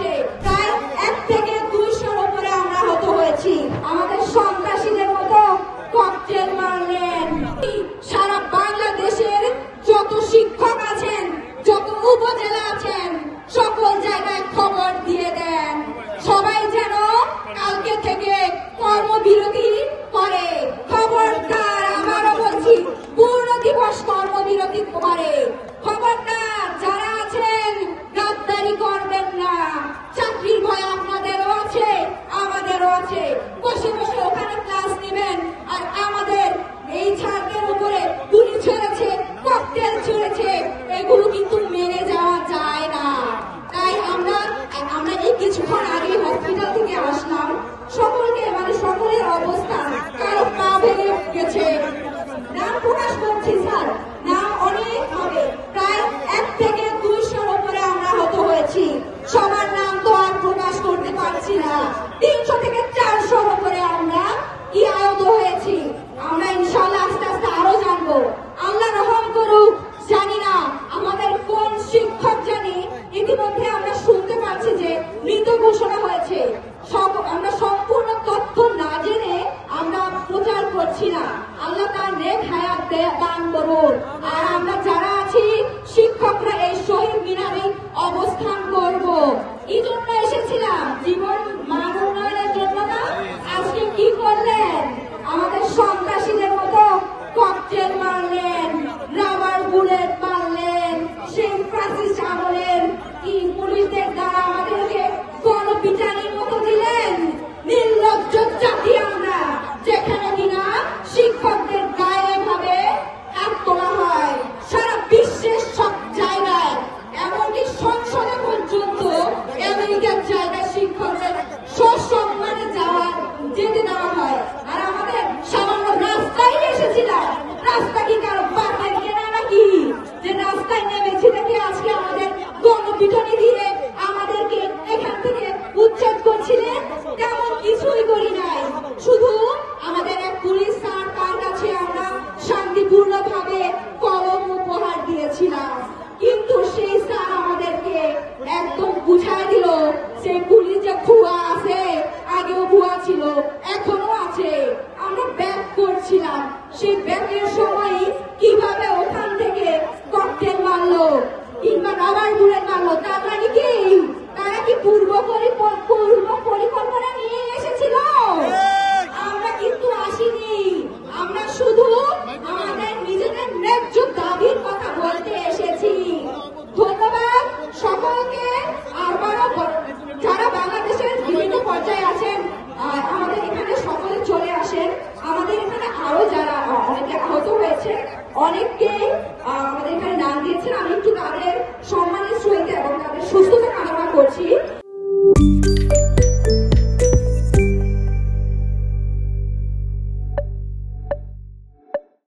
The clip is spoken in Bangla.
হচ্ছে। প্রায় 1 থেকে 200-র উপরে আমরা আহত হয়েছি। আমাদের সন্ত্রাসীদের মতো ককটেল মারলেন। সারা বাংলাদেশের যত শিক্ষক আছেন, যত উপজেলা আছেন, সকল জায়গায় খবর দিয়ে দেন সবাই যেন কালকে থেকে কর্মবিরতি করে। খবরদার, আবারও বলছি, পূর্ণ দিবস কর্মবিরতি করে। খবরদার, যারা আছেন গাদ্দারি করবেন না। চাকরির ভয় আপনাদেরও আছে, আমাদেরও আছে। বসে বসে ওখানে ক্লাস নেবেন আর আমাদের এই ছাত্রের উপরে গুলি ছুঁড়েছে, ককটেল ছুঁড়েছে, এগুলো কিন্তু মেনে যাওয়া যায় না। তাই আমরা এই কিছুক্ষণ আগে হসপিটাল থেকে আসলাম। সকলের অবস্থা, কারো পা ভেঙে গেছে। নাম প্রকাশ করছি স্যার, নাম অনেক হবে। প্রায় 1 থেকে 200-র উপরে আমরা আহত হয়েছি। সবার নাম তো আর প্রকাশ করতে পারছি না। 300 থেকে 400-র উপরে আমরা কি আহত হয়েছি। আমরা ইনশাআল্লাহ আস্তে আস্তে আরো জানবো। আল্লাহ রহম করুক, জানি না আমাদের কোন শিক্ষক জানি ইতিমধ্যে আমরা শুনতে পাচ্ছি যে মৃত ঘোষণা হয়েছে। আমরা সম্পূর্ণ তথ্য না জেনে আমরা প্রচার করছি না। আল্লাহ তার নেক হায়াত দান করুন। আর আমরা যারা আছি শিক্ষকরা এই শহীদ মিনারে অবস্থান করব। এই জন্য এসেছিলাম, জীবন মান উন্নয়নের জন্য না। আজকে কি করলেন? আমাদের সন্ত্রাসীদের মতো ককটেল মারলেন, রাবার বুলেট মারলেন। সেই ফ্যাসিস্ট আমলের কি পুলিশদের দ্বারা আমাদেরকে গণপিটানির মতো দিলেন। নির্লজ্জ জাতি আমরা, যেখানে কিনা শিক্ষকদের গায়ে ভাবে হাত তোলা হয়। সারা বিশ্বের সব জায়গায়, এমনকি সংসদে পর্যন্ত আমেরিকার জায়গায় শিক্ষকদের সসম্মানে যেতে দেওয়া হয়। আর আমাদের সামান্য রাস্তায় এসেছিলাম। রাস্তা কি কারো বাপের কেনা নাকি যে রাস্তায় নেমেছি দেখে আজকে আমাদের গণপিটুনি দিয়ে আমাদেরকে এখান থেকে উচ্ছেদ করছিলেন? তেমন কিছুই করি নাই। শুধু আমাদের এক পুলিশ স্যার, তার কাছে আমরা শান্তিপূর্ণভাবে কলম উপহার দিয়েছিলাম। কিন্তু সেই স্যার আমাদেরকে একদম বুঝাই দিল সেই পুলিশ যে ভুয়া আছে, আগেও ভুয়া ছিল, এখনো আছে। আমরা ব্যাক করছিলাম, সেই ব্যাকের সময় কিভাবে ওখান থেকে ককটেল মারলো কিংবা রাবার বুলেট মারলো। তার মানে কি তারা কি পূর্ব পরিকল্পনা নিয়ে এসেছিল? আমরা কিন্তু আসিনি। আমরা শুধু আমাদের নিজেদের ন্যায্য দাবির কথা বলতে এসেছি। ধন্যবাদ সকলকে। আবারও যারা বাংলাদেশের বিভিন্ন পর্যায়ে আছেন আমাদের এখানে সকলে চলে আসেন। আমাদের এখানে আরো যারা অনেকে আহত হয়েছে, অনেককে